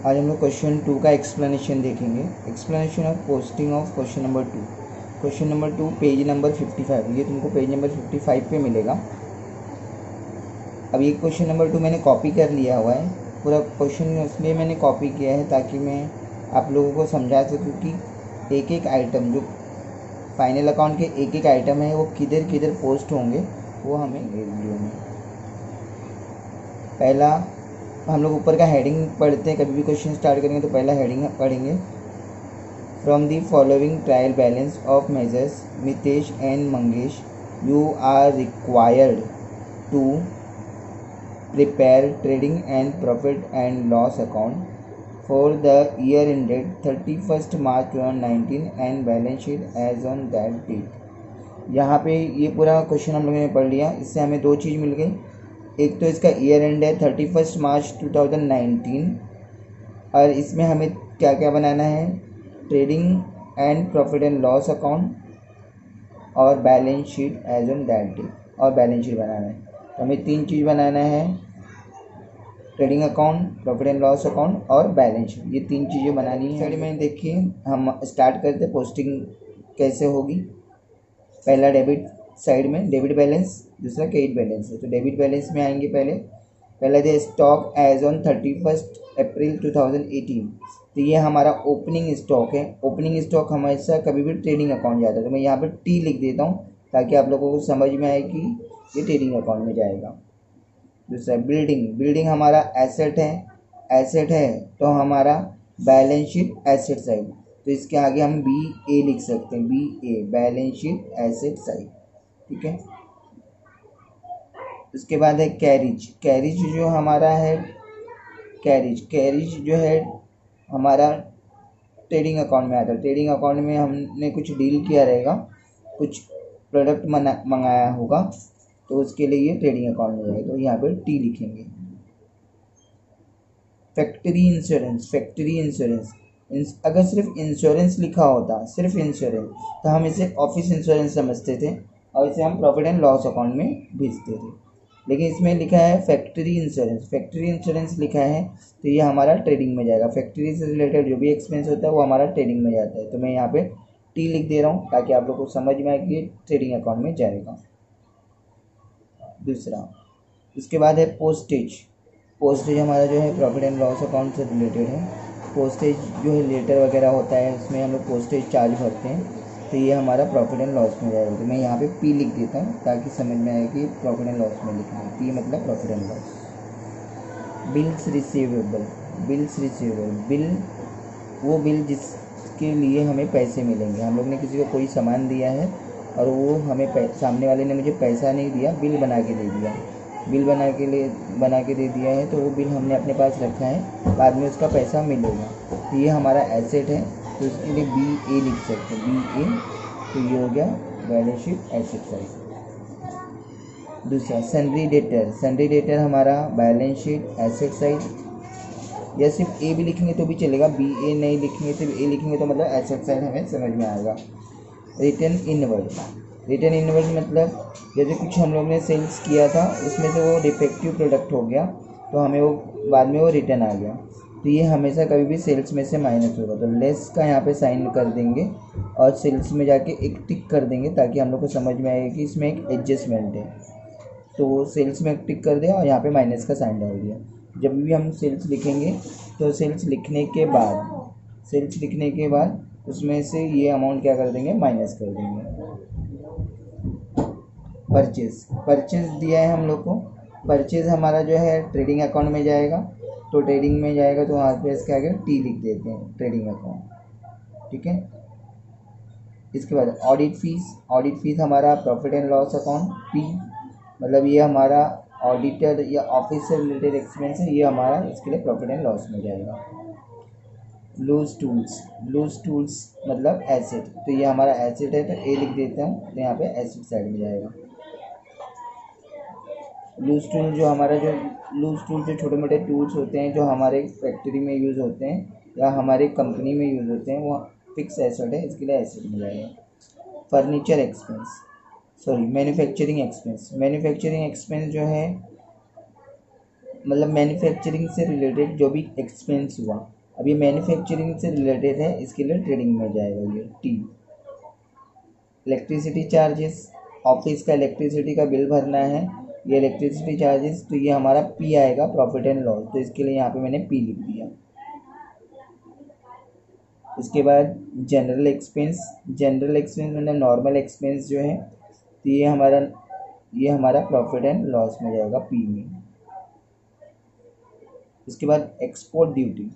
आज हम लोग क्वेश्चन 2 का एक्सप्लेनेशन देखेंगे। Explanation of posting of question number 2। Question number 2 page number 55, ये तुमको पेज नंबर 55 पे मिलेगा। अब ये क्वेश्चन नंबर 2 मैंने कॉपी कर लिया हुआ है। पूरा क्वेश्चन इसलिए मैंने कॉपी किया है ताकि मैं आप लोगों को समझा सकूँ कि एक एक आइटम जो फाइनल अकाउंट के एक एक आइटम है वो किधर किधर पोस्ट होंगे, वो हमें वीडियो में। पहला हम लोग ऊपर का हेडिंग पढ़ते हैं। कभी भी क्वेश्चन स्टार्ट करेंगे तो पहला हेडिंग पढ़ेंगे। From the following trial balance of Messrs Mitesh and Mangesh you are required to prepare trading and profit and loss account for the year ended 31 March 2019 and balance sheet as on that date. यहाँ पे ये पूरा question हम लोगों ने पढ़ लिया। इससे हमें दो चीज़ मिल गई। एक तो इसका ईयर एंड है 31 मार्च 2019 और इसमें हमें क्या क्या बनाना है, trading and profit and loss account और balance sheet as on that day, और बैलेंस शीट बनाना है। तो हमें तीन चीज़ बनाना है, trading account, profit and loss account और बैलेंस शीट। ये तीन चीज़ें बनानी है। साइड में देखिए हम स्टार्ट करते हैं। पोस्टिंग कैसे होगी। पहला डेबिट साइड में डेबिट बैलेंस, दूसरा क्रेडिट बैलेंस है। तो डेबिट बैलेंस में आएंगे पहला है स्टॉक एज ऑन 31 अप्रैल 2018। तो ये हमारा ओपनिंग स्टॉक है। ओपनिंग स्टॉक हमेशा कभी भी ट्रेडिंग अकाउंट जाता है, तो मैं यहाँ पर टी लिख देता हूँ ताकि आप लोगों को समझ में आए कि ये ट्रेडिंग अकाउंट में जाएगा। दूसरा बिल्डिंग हमारा एसेट है तो हमारा बैलेंस शीट एसेट साइड, तो इसके आगे हम BA लिख सकते हैं, BA balance sheet asset side. ठीक है। उसके बाद है कैरिज जो हमारा है, कैरिज जो है हमारा ट्रेडिंग अकाउंट में आता है। ट्रेडिंग अकाउंट में हमने कुछ डील किया रहेगा, कुछ प्रोडक्ट मंगाया होगा, तो उसके लिए ये ट्रेडिंग अकाउंट में जाएगा, तो यहाँ पर टी लिखेंगे। फैक्ट्री इंश्योरेंस, अगर सिर्फ इंश्योरेंस लिखा होता, सिर्फ इंश्योरेंस, तो हम इसे ऑफिस इंश्योरेंस समझते थे और इसे हम प्रॉफिट एंड लॉस अकाउंट में भेजते थे। लेकिन इसमें लिखा है फैक्ट्री इंश्योरेंस लिखा है, तो ये हमारा ट्रेडिंग में जाएगा। फैक्ट्री से रिलेटेड जो भी एक्सपेंस होता है वो हमारा ट्रेडिंग में जाता है। तो मैं यहाँ पे टी लिख दे रहा हूँ ताकि आप लोग को समझ में आए कि ये ट्रेडिंग अकाउंट में जाएगा। दूसरा, उसके बाद है पोस्टेज हमारा जो है प्रॉफिट एंड लॉस अकाउंट से रिलेटेड है। पोस्टेज जो है लेटर वगैरह होता है, उसमें हम लोग पोस्टेज चार्ज भरते हैं, तो ये हमारा प्रॉफिट एंड लॉस में जाएगा। तो मैं यहाँ पे पी लिख देता हूँ ताकि समझ में आए कि प्रॉफिट एंड लॉस में लिखना है। पी मतलब profit and loss. Bills receivable, वो बिल जिसके लिए हमें पैसे मिलेंगे। हम लोग ने किसी को कोई सामान दिया है और वो हमें सामने वाले ने मुझे पैसा नहीं दिया, बिल बना के दे दिया, है, तो वो बिल हमने अपने पास रखा है, बाद में उसका पैसा मिलेगा। तो ये हमारा एसेट है, तो इसके लिए BA लिख सकते हैं, BA। तो ये हो गया बैलेंस शीट एसेट साइड। दूसरा सन्ड्री डेटर हमारा बैलेंस शीट एसेट साइड, या सिर्फ ए भी लिखेंगे तो भी चलेगा, BA नहीं लिखेंगे सिर्फ A लिखेंगे तो मतलब एसेट साइड हमें समझ में आएगा। रिटर्न इनवर्ड मतलब जैसे कुछ हम लोग ने सेल्स किया था, उसमें से वो डिफेक्टिव प्रोडक्ट हो गया, तो हमें वो बाद में वो रिटर्न आ गया, तो ये हमेशा कभी भी सेल्स में से माइनस होगा। तो लेस का यहाँ पे साइन कर देंगे और सेल्स में जाके एक टिक कर देंगे ताकि हम लोग को समझ में आएगा कि इसमें एक एडजस्टमेंट है। तो सेल्स में एक टिक कर दिया और यहाँ पे माइनस का साइन डाल दिया। जब भी हम सेल्स लिखेंगे तो सेल्स लिखने के बाद उसमें से ये अमाउंट क्या कर देंगे, माइनस कर देंगे। परचेज दिया है हम लोग को। परचेज हमारा जो है ट्रेडिंग अकाउंट में जाएगा, तो ट्रेडिंग में जाएगा तो वहाँ पे इसके आगे टी लिख देते हैं, ट्रेडिंग अकाउंट। ठीक है। इसके बाद ऑडिट फीस हमारा profit and loss account, P मतलब ये हमारा ऑडिटर या ऑफिस से रिलेटेड एक्सपेंस है, ये हमारा इसके लिए प्रॉफिट एंड लॉस में जाएगा। लूज टूल्स मतलब एसेट, तो ये हमारा एसेट है, तो ए लिख देता हूँ, तो यहाँ पे एसेट साइड में जाएगा। लूज टूल जो छोटे मोटे टूल्स होते हैं जो हमारे फैक्ट्री में यूज़ होते हैं या हमारे कंपनी में यूज़ होते हैं, वो फिक्स एसेट है, इसके लिए एसेट में जाएगा। मैन्युफैक्चरिंग एक्सपेंस जो है मतलब मैन्युफैक्चरिंग से रिलेटेड जो भी एक्सपेंस हुआ, अब ये मैन्युफैक्चरिंग से रिलेटेड है, इसके लिए ट्रेडिंग में जाएगा ये टी। इलेक्ट्रिसिटी चार्जेस, ऑफिस का इलेक्ट्रिसिटी का बिल भरना है, ये इलेक्ट्रिसिटी चार्जेस, तो ये हमारा पी आएगा, प्रॉफिट एंड लॉस, तो इसके लिए यहाँ पे मैंने पी लिख दिया। उसके बाद जनरल एक्सपेंस, जनरल एक्सपेंस मतलब नॉर्मल एक्सपेंस जो है, तो ये हमारा प्रॉफिट एंड लॉस में जाएगा पी में। उसके बाद एक्सपोर्ट ड्यूटी,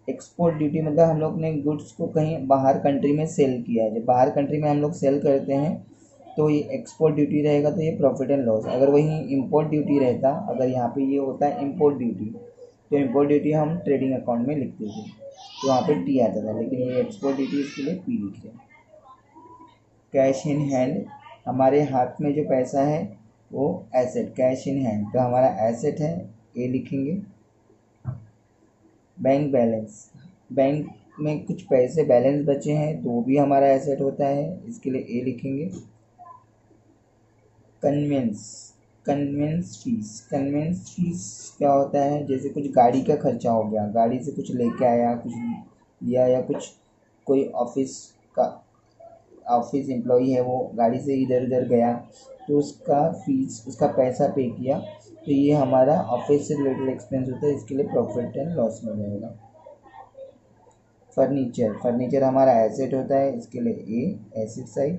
एक्सपोर्ट ड्यूटी मतलब हम लोग ने गुड्स को कहीं बाहर कंट्री में सेल किया है, जब बाहर कंट्री में हम लोग सेल करते हैं तो ये एक्सपोर्ट ड्यूटी रहेगा, तो ये प्रॉफिट एंड लॉस। अगर वही इंपोर्ट ड्यूटी रहता, अगर यहाँ पे ये होता है इंपोर्ट ड्यूटी, तो इंपोर्ट ड्यूटी हम ट्रेडिंग अकाउंट में लिखते थे, तो वहाँ पे टी आता था, लेकिन ये एक्सपोर्ट ड्यूटी, इसके लिए पी लिख रहे हैं। कैश इन हैंड, हमारे हाथ में जो पैसा है वो एसेट, कैश इन हैंड तो हमारा एसेट है, ए लिखेंगे। बैंक बैलेंस, बैंक में कुछ पैसे बैलेंस बचे हैं तो वो भी हमारा एसेट होता है, इसके लिए ए लिखेंगे। Conveyance, conveyance fees, conveyance fees क्या होता है, जैसे कुछ गाड़ी का खर्चा हो गया, गाड़ी से कुछ लेके आया, कुछ लिया, या कुछ कोई ऑफिस एम्प्लॉई है वो गाड़ी से इधर उधर गया तो उसका फीस, उसका पैसा पे किया, तो ये हमारा ऑफिस से रिलेटेड एक्सपेंस होता है, इसके लिए प्रॉफिट एंड लॉस में जाएगा। फर्नीचर, फर्नीचर हमारा एसेट होता है, इसके लिए ए एसेट साइड।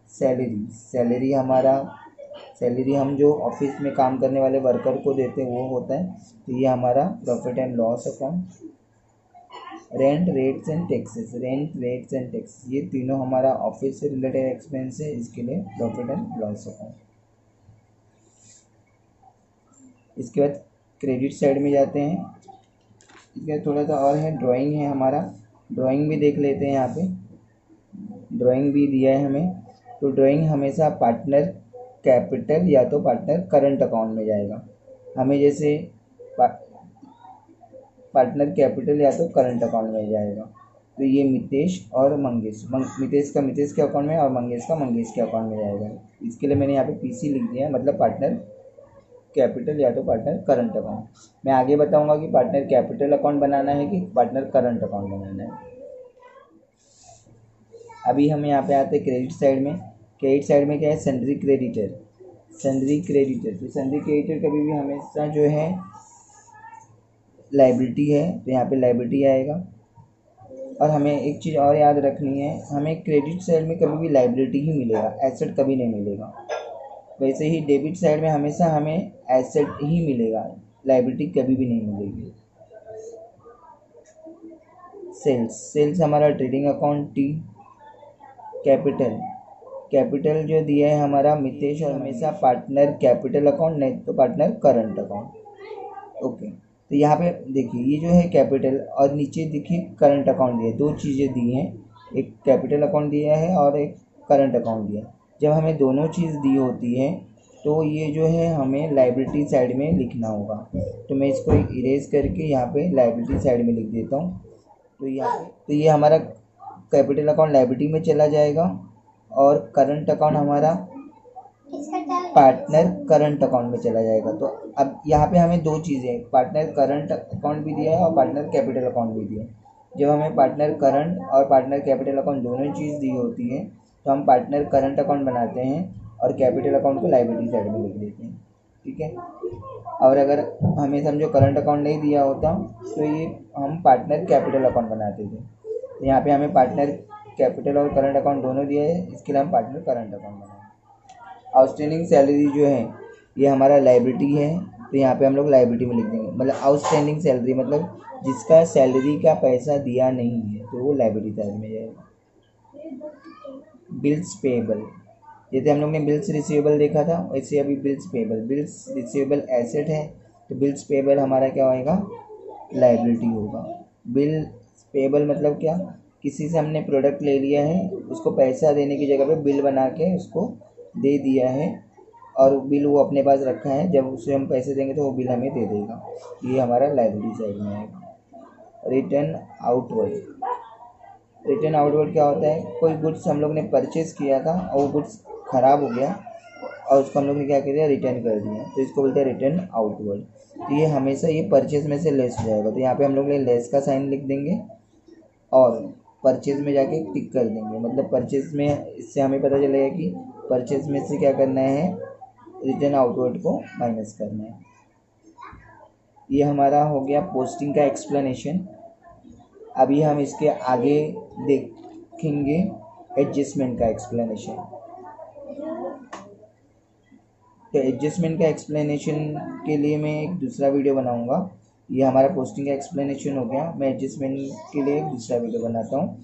सैलरी, सैलरी हमारा, सैलरी हम जो ऑफिस में काम करने वाले वर्कर को देते हैं वो होता है, तो ये हमारा profit and loss account. Rent, rates and taxes, rent, rates and taxes, ये तीनों हमारा ऑफिस से रिलेटेड एक्सपेंस है, इसके लिए प्रॉफिट एंड लॉस अकाउंट। इसके बाद क्रेडिट साइड में जाते हैं, इसके बाद थोड़ा सा और है, ड्राइंग है हमारा, ड्राइंग भी देख लेते हैं। यहाँ पे ड्राइंग भी दिया है हमें, तो ड्राइंग हमेशा पार्टनर कैपिटल या तो पार्टनर करंट अकाउंट में जाएगा। हमें जैसे पार्टनर कैपिटल या तो करंट अकाउंट में जाएगा, तो ये मितेश और मंगेश, मितेश का मितेश के अकाउंट में और मंगेश का मंगेश के अकाउंट में जाएगा। इसके लिए मैंने यहाँ पे पीसी लिख दिया है, मतलब पार्टनर कैपिटल या तो पार्टनर करंट अकाउंट। मैं आगे बताऊंगा कि पार्टनर कैपिटल अकाउंट बनाना है कि पार्टनर करंट अकाउंट बनाना है। अभी हम यहाँ पे आते हैं क्रेडिट साइड में। क्रेडिट साइड में क्या है, सन्ड्री क्रेडिटर, सन्ड्री क्रेडिटर, तो सन्ड्री क्रेडिटर कभी भी हमेशा जो है लाइबिलिटी है, तो यहाँ पे लाइबिलिटी आएगा। और हमें एक चीज़ और याद रखनी है, हमें क्रेडिट साइड में कभी भी लाइबिलिटी ही मिलेगा, एसेट कभी नहीं मिलेगा। वैसे ही डेबिट साइड में हमेशा हमें एसेट ही मिलेगा, लाइबिलिटी कभी भी नहीं मिलेगी। सेल्स, सेल्स हमारा trading account T. Capital, capital जो दिया है हमारा मितेश, और हमेशा पार्टनर कैपिटल अकाउंट, नहीं तो पार्टनर करंट अकाउंट। ओके, तो यहाँ पे देखिए ये जो है कैपिटल, और नीचे देखिए करंट अकाउंट दिया है, दो चीज़ें दी हैं, एक कैपिटल अकाउंट दिया है और एक करंट अकाउंट दिया है। जब हमें दोनों चीज़ दी होती है तो ये जो है हमें लाइबिलिटी साइड में लिखना होगा, तो मैं इसको इरेज करके यहाँ पे लाइबिलिटी साइड में लिख देता हूँ। तो यहाँ पे तो ये हमारा कैपिटल अकाउंट लाइबिलिटी में चला जाएगा, और करंट अकाउंट हमारा पार्टनर करंट अकाउंट में चला जाएगा। तो अब यहाँ पे हमें दो चीज़ें, पार्टनर करंट अकाउंट भी दिया है और पार्टनर कैपिटल अकाउंट भी दिया है। जब हमें पार्टनर करंट और पार्टनर कैपिटल अकाउंट दोनों चीज़ दी होती है तो हम पार्टनर करंट अकाउंट बनाते हैं और कैपिटल अकाउंट को लाइबिलिटी साइड में लिख देते हैं, ठीक है। और अगर हमें समझो करंट अकाउंट नहीं दिया होता तो ये हम पार्टनर कैपिटल अकाउंट बनाते थे। तो यहाँ पे हमें पार्टनर कैपिटल और करंट अकाउंट दोनों दिए है, इसके लिए हम पार्टनर करंट अकाउंट बनाएंगे। आउटस्टैंडिंग सैलरी जो है ये हमारा लाइबिलिटी है, तो यहाँ पे हम लोग लाइबिलिटी में लिख देंगे, मतलब आउटस्टैंडिंग सैलरी मतलब जिसका सैलरी का पैसा दिया नहीं है तो वो लाइबिलिटी साइड में जाएगा। बिल्स पेएबल, जैसे हम लोग ने बिल्स रिसीवेबल देखा था वैसे अभी bills payable, bills receivable asset है तो बिल्स पेएबल हमारा क्या होएगा, लाइबिलिटी होगा। बिल्स पेएबल मतलब क्या, किसी से हमने प्रोडक्ट ले लिया है, उसको पैसा देने की जगह पे बिल बना के उसको दे दिया है और बिल वो अपने पास रखा है, जब उसे हम पैसे देंगे तो वो बिल हमें दे देगा, ये हमारा लाइबिलिटी साइड में आएगा। रिटर्न आउटवर्ड, रिटर्न आउटवर्ड क्या होता है, कोई गुड्स हम लोग ने परचेज़ किया था और वो गुड्स ख़राब हो गया और उसको हम लोग ने क्या कर दिया, रिटर्न कर दिया, तो इसको बोलते हैं रिटर्न आउटवर्ड। तो ये हमेशा ये परचेज में से लेस हो जाएगा, तो यहाँ पे हम लोग लेस का साइन लिख देंगे और परचेज में जाके टिक कर देंगे। मतलब परचेज में, इससे हमें पता चलेगा कि परचेज में से क्या करना है, रिटर्न आउटवर्ड को माइनस करना है। ये हमारा हो गया पोस्टिंग का एक्सप्लेनेशन। अभी हम इसके आगे देखेंगे एडजस्टमेंट का एक्सप्लेनेशन। तो एडजस्टमेंट का एक्सप्लेनेशन के लिए मैं एक दूसरा वीडियो बनाऊंगा। ये हमारा पोस्टिंग का एक्सप्लेनेशन हो गया, मैं एडजस्टमेंट के लिए एक दूसरा वीडियो बनाता हूँ।